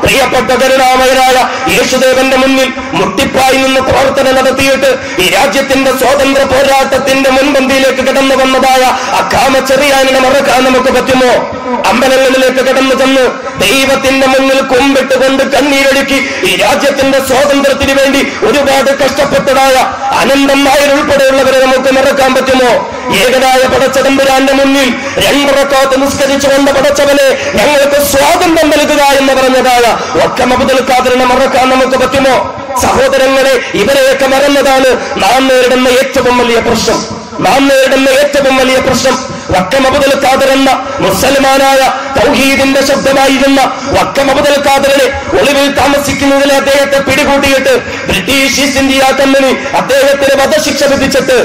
പ്രിയപ്പെട്ട കരുണാമയനായ യേശുദേവന്റെ മുന്നിൽ മുട്ടിപ്പായി നിന്ന് പ്രവർത്തനം നടത്തിയിട്ട് ഈ രാജ്യത്തിന്റെ സ്വാതന്ത്ര്യ പോരാട്ടത്തിന്റെ മുൻപന്തിയിലേക്ക് കടന്നു വന്നതായ അക്കാമച്ചെറിയാനെ മറക്കാൻ നമുക്ക് പറ്റുമോ? അമ്പലങ്ങളിലേക്ക് കടന്നു ചെന്ന് ദൈവത്തിന്റെ മുന്നിൽ കുമ്പിട്ടുകൊണ്ട് കണ്ണീരൊഴുക്കി ഈ രാജ്യത്തിന്റെ സ്വാതന്ത്ര്യത്തിന് വേണ്ടി ഒരുപാട് കഷ്ടപ്പെട്ടതായ അനന്തം നായർ ഉൾപ്പെടെയുള്ളവരെ നമുക്ക് മറക്കാൻ പറ്റുമോ? ഏകനായ പടച്ചതമ്പുരാന്റെ മുന്നിൽ 2 റക്അത്ത് നിസ്കരിച്ചുകൊണ്ട് പടച്ചവനെ ഞങ്ങൾക്ക് സ്വാതന്ത്ര്യം നൽകുക എന്ന് പറഞ്ഞതായ വക്കം അബ്ദുൽ ഖാദറിനെ മറക്കാൻ നമുക്ക് പറ്റുമോ? സഹോദരങ്ങളെ, ഇവരെയൊക്കെ മറന്നതാണ് നാം നേരിടുന്ന ഏറ്റവും വലിയ പ്രശ്നം. വക്കം അബ്ദുൽ ഖാദർ എന്ന മുസൽമാനായ തൗഹീദിന്റെ ശബ്ദമായിരുന്ന വക്കം അബ്ദുൽ ഖാദറിനെ ഒളിവിൽ താമസിക്കുന്നതിൽ അദ്ദേഹത്തെ പിടികൂട്ടിയിട്ട് ബ്രിട്ടീഷ് ഈസ്റ്റ് ഇന്ത്യ കമ്പനി അദ്ദേഹത്തിന് വധശിക്ഷ വിധിച്ചിട്ട്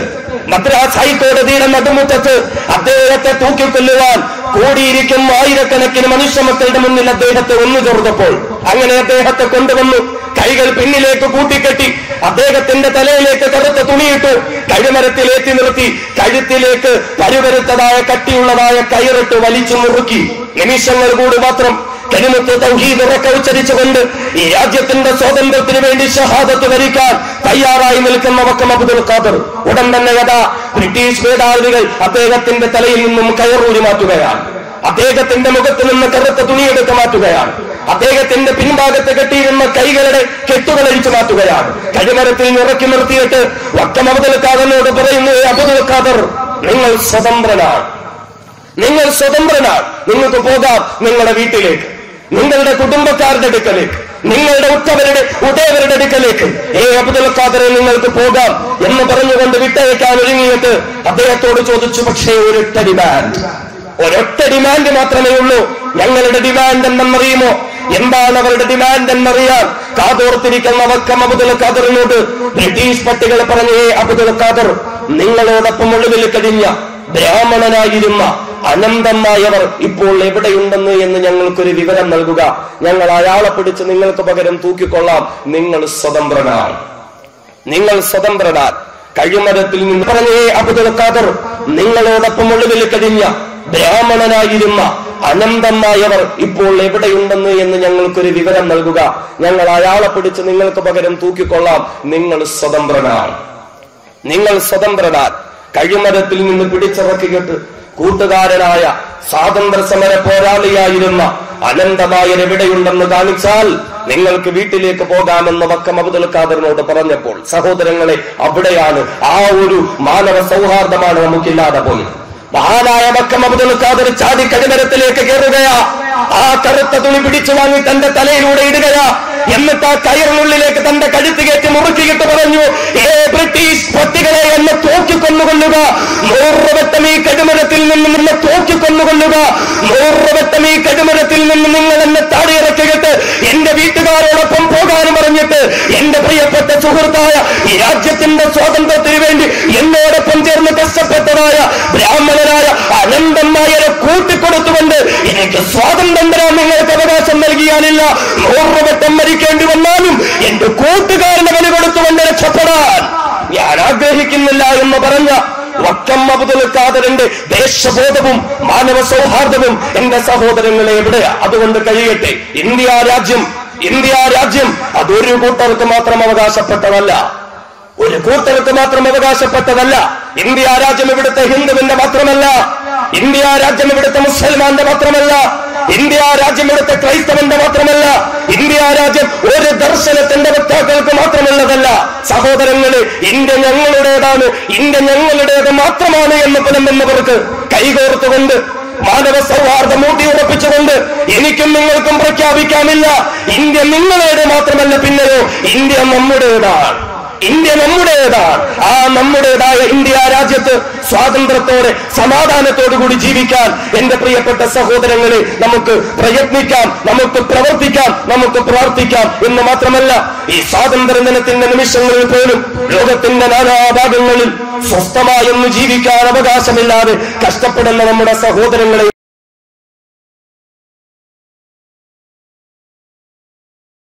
മദ്രാസ് ഹൈക്കോടതിയുടെ നടുമുറ്റത്ത് അദ്ദേഹത്തെ തൂക്കിക്കൊല്ലുവാൻ കൂടിയിരിക്കുന്ന ആയിരക്കണക്കിന് മനുഷ്യ മക്കളുടെ മുന്നിൽ അദ്ദേഹത്തെ ഒന്നു ചേർത്തപ്പോൾ അങ്ങനെ അദ്ദേഹത്തെ കൊണ്ടുവന്നു കൈകൾ പിന്നിലേക്ക് കൂട്ടിക്കെട്ടി അദ്ദേഹത്തിന്റെ തലയിലേക്ക് കറുത്ത തുണിയിട്ടു കഴുമരത്തിലേറ്റി നിർത്തി കഴുത്തിലേക്ക് പരുവരുത്തതായ കട്ടിയുള്ളതായ കയറിട്ട് വലിച്ചു മുറുക്കി നിമിഷങ്ങൾ കൂടി മാത്രം കലിമത്ത് തൗഹീദ് ഉറക്കെ ഉച്ചരിച്ചുകൊണ്ട് ഈ രാജ്യത്തിന്റെ സ്വാതന്ത്ര്യത്തിന് വേണ്ടി ഷഹാദത്ത് വരിക്കാൻ തയ്യാറായി നിൽക്കുന്ന വക്കം അബ്ദുൽ ഖാദർ ഉടൻ തന്നെ ബ്രിട്ടീഷ് മേധാവികൾ അദ്ദേഹത്തിന്റെ തലയിൽ നിന്നും കയറൂരി മാറ്റുകയാണ്. അദ്ദേഹത്തിന്റെ മുഖത്ത് നിന്ന് കറുത്ത തുണിയെടുത്ത് മാറ്റുകയാണ്. അദ്ദേഹത്തിന്റെ പിൻഭാഗത്ത് കെട്ടിയിരുന്ന കൈകളുടെ കെട്ടുകൾ അഴിച്ചു മാറ്റുകയാണ്. കഴിമരത്തിൽ ഇറക്കി നിർത്തിയിട്ട് വക്കം അബ്ദുൽ ഖാദറിനോട് പറയുന്നു, അബ്ദുൽ ഖാദർ, നിങ്ങൾ സ്വതന്ത്രനാണ്, നിങ്ങൾക്ക് പോകാം നിങ്ങളുടെ വീട്ടിലേക്ക്, നിങ്ങളുടെ കുടുംബക്കാരുടെ അടുക്കലേക്ക്, നിങ്ങളുടെ ഉടയവരുടെ അടുക്കലേക്ക്. അബ്ദുൽ ഖാദറെ, നിങ്ങൾക്ക് പോകാം എന്ന് പറഞ്ഞുകൊണ്ട് വിട്ടയക്കാൻ ഒരുങ്ങിയിട്ട് അദ്ദേഹത്തോട് ചോദിച്ചു, പക്ഷേ ഒരൊറ്റ ഡിമാൻഡ് മാത്രമേ ഉള്ളൂ. ഞങ്ങളുടെ ഡിമാൻഡ് എന്തെന്നറിയുമോ? എന്താണ് അവരുടെ ഡിമാൻഡ് എന്നറിയാൻ കാതോർത്തിരിക്കുന്ന വക്കം അബ്ദുൽ ഖാദറിനോട് ബ്രിട്ടീഷ് പട്ടികൾ പറഞ്ഞേ, അബ്ദുൽ ഖാദർ, നിങ്ങളോടൊപ്പം ഒളിവിൽ കഴിഞ്ഞ ബ്രാഹ്മണനായിരുന്ന അനന്തമായവർ ഇപ്പോൾ എവിടെയുണ്ടെന്ന് എന്ന് ഞങ്ങൾക്കൊരു വിവരം നൽകുക. ഞങ്ങൾ അയാളെ പിടിച്ച് നിങ്ങൾക്ക് പകരം തൂക്കിക്കൊള്ളാം. നിങ്ങൾ സ്വതന്ത്രനാണ്. കഴിമരത്തിൽ നിന്ന് പറഞ്ഞേ, അബ്ദുൽ ഖാദർ, നിങ്ങളോടൊപ്പം ഒളിവിൽ കഴിഞ്ഞ ബ്രാഹ്മണനായിരുന്ന അനന്തമായവർ ഇപ്പോൾ എവിടെയുണ്ടെന്ന് എന്ന് ഞങ്ങൾക്കൊരു വിവരം നൽകുക. ഞങ്ങൾ അയാളെ പിടിച്ച് നിങ്ങൾക്ക് പകരം തൂക്കിക്കൊള്ളാം. നിങ്ങൾ സ്വതന്ത്രനാൻ. കഴിമരത്തിൽ നിന്ന് പിടിച്ചിറക്കിയിട്ട് കൂട്ടുകാരനായ സ്വാതന്ത്ര്യ സമര പോരാളിയായിരുന്ന അനന്തമായർ എവിടെയുണ്ടെന്ന് കാണിച്ചാൽ നിങ്ങൾക്ക് വീട്ടിലേക്ക് പോകാമെന്ന് വക്കം അബ്ദുൽ ഖാദറിനോട് പറഞ്ഞപ്പോൾ, സഹോദരങ്ങളെ, അവിടെയാണ് ആ ഒരു മാനവ സൗഹാർദ്ദമാണ് നമുക്കില്ലാതെ പോയത്. മഹാനായ വക്കം അബ്ദുൽ ഖാദർ ചാടി കഴിമരത്തിലേക്ക് കയറുകയാ. ആ കറുത്ത തുണി പിടിച്ചു വാങ്ങി തന്റെ തലയിലൂടെ ഇടുകയാ. എന്നിട്ട് ആ കയറിനുള്ളിലേക്ക് തന്റെ കഴുത്ത് കയറ്റി മുറുക്കിയിട്ട് പറഞ്ഞു, ബ്രിട്ടീഷ് പട്ടികളെ എന്നെ തൂക്കിക്കൊന്നുകൊള്ളുക, 100 വട്ടം ഈ കടുമരത്തിൽ നിന്ന് നിന്നെ തൂക്കിക്കൊന്നുകൊള്ളുക, 100 വട്ടം ഈ കടുമരത്തിൽ നിന്ന് നിങ്ങൾ എന്നെ താടിയിറക്കിയിട്ട് എന്റെ വീട്ടുകാരോടൊപ്പം പോകാനും പറഞ്ഞിട്ട് എന്റെ പ്രിയപ്പെട്ട സുഹൃത്തായ ഈ രാജ്യത്തിന്റെ സ്വാതന്ത്ര്യത്തിന് വേണ്ടി എന്നോടൊപ്പം ചേർന്ന് കഷ്ടപ്പെട്ടതായ ബ്രാഹ്മണനായ അനന്തമായരെ കൂട്ടിക്കൊടുത്തുകൊണ്ട് എനിക്ക് സ്വാതന്ത്ര്യം തരാൻ നിങ്ങൾക്ക് അവകാശം നൽകിയാലില്ല. 100 വട്ടം മരിക്കേണ്ടി വന്നാലും എന്റെ കൂട്ടുകാരനെ ബലി കൊടുത്തുകൊണ്ട് രക്ഷപ്പെടാൻ ഞാൻ ആഗ്രഹിക്കുന്നില്ല എന്ന് പറഞ്ഞ വക്കം അബ്ദുൽ ഖാദറിന്റെ ദേശബോധവും മാനവ സൗഹാർദ്ദവും എന്റെ സഹോദരങ്ങളെ എവിടെയാ? അതുകൊണ്ട് കഴിയട്ടെ, ഇന്ത്യ രാജ്യം അതൊരു കൂട്ടർക്ക് മാത്രം അവകാശപ്പെട്ടതല്ല. ഇന്ത്യ രാജ്യം ഇവിടുത്തെ ഹിന്ദുവിന്റെ മാത്രമല്ല, ഇന്ത്യ രാജ്യം ഇവിടുത്തെ മുസൽമാന്റെ മാത്രമല്ല, ഇന്ത്യ രാജ്യം ഇവിടുത്തെ ക്രൈസ്തവന്റെ മാത്രമല്ല, ഇന്ത്യ രാജ്യം ഒരു ദർശനത്തിന്റെ വക്താക്കൾക്ക് മാത്രമുള്ളതല്ല. സഹോദരങ്ങളെ, ഇന്ത്യ ഞങ്ങളുടേതാണ്, ഇന്ത്യ ഞങ്ങളുടേത് മാത്രമാണ് എന്ന് പുലമ്പുന്നവർക്ക് കൈകോർത്തുകൊണ്ട് മാനവ സൗഹാർദ്ദം ഊട്ടിയുറപ്പിച്ചുകൊണ്ട് എനിക്കും നിങ്ങൾക്കും പ്രഖ്യാപിക്കാമില്ല, ഇന്ത്യ നിങ്ങളുടേത് മാത്രമല്ല, പിന്നെയോ ഇന്ത്യ നമ്മുടേതാണ്. ആ നമ്മുടേതായ ഇന്ത്യ രാജ്യത്ത് സ്വാതന്ത്ര്യത്തോടെ സമാധാനത്തോടുകൂടി ജീവിക്കാൻ എന്റെ പ്രിയപ്പെട്ട സഹോദരങ്ങളെ നമുക്ക് പ്രയത്നിക്കാം, നമുക്ക് പ്രവർത്തിക്കാം, നമുക്ക് പ്രാർത്ഥിക്കാം എന്ന് മാത്രമല്ല, ഈ സ്വാതന്ത്ര്യ ദിനത്തിന്റെ നിമിഷങ്ങളിൽ പോലും ലോകത്തിന്റെ നാനാഭാഗങ്ങളിൽ സ്വസ്ഥമായൊന്ന് ജീവിക്കാൻ അവകാശമില്ലാതെ കഷ്ടപ്പെടുന്ന നമ്മുടെ സഹോദരങ്ങളെ